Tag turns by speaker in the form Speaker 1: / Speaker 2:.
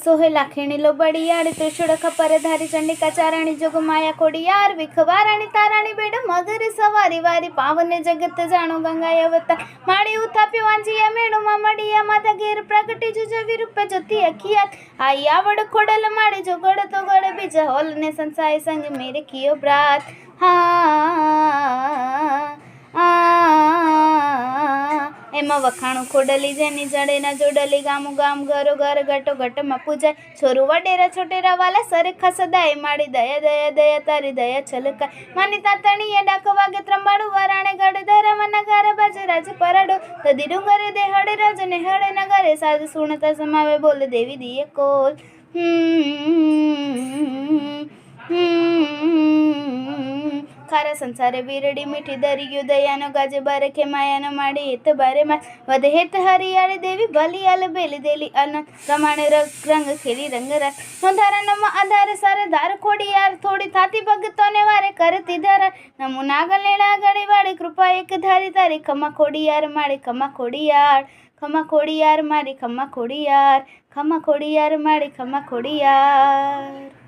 Speaker 1: सोहेला खीणीलो बड़ियाड़ त्रिशूल खपरधारी चंडिका चाराणी जोग माया खोड़ियार विखवाराणी ताराणी बेड़ मगर सवारी वारी पावने जगत जाणो गंगा अवतार माड़ी उथाप्यो वांजिया मेणु मा मड़िया माता घेर प्रगटी जुज विरूप ज्योति अखियात आई आवड़ खोड़ल माड़ी जो गड़ तो गड़ बीज होल ने संसाय संग मेरे कियो ब्रात एमा वखाणु खोडली जेनी जड़े न जोडली गामु गाम घरो घर घटो घट में पूजाय छोरू वडेरा छोटेरा वाला सरखा सदाय माड़ी दया दया दया तारी दया छलका मानी तातणीए डाक वागे त्रंबाड़ू वराणे गढ़ धरा मन घर बाजे राज परडो तदी डूंगरे दे हड़े राज ने हड़े नगरे साध सुणता समावे बोल देवी दिए कोल खारा संसारे वीरड़ी मीठी दरी गयो दयानो गाजे बारे के मायानो माड़ी हेत बारे मा वध हेत हरियाળી देवी भली आल बेली देली अनंत प्रमाणे रंग खेली रंग रात नोंधारा नमा आधार सारे धार खोड़ी यार थोड़ी थाती भगतो ने वारे करती धरा नमु नागल लेला गड़ी वाड़ी कृपा एक धारी तारी खमा खोड़ी यार माड़ी खमा खोड़ी यार मारी खमा खोड़ी यार माड़ी खमा खोड़ी यार।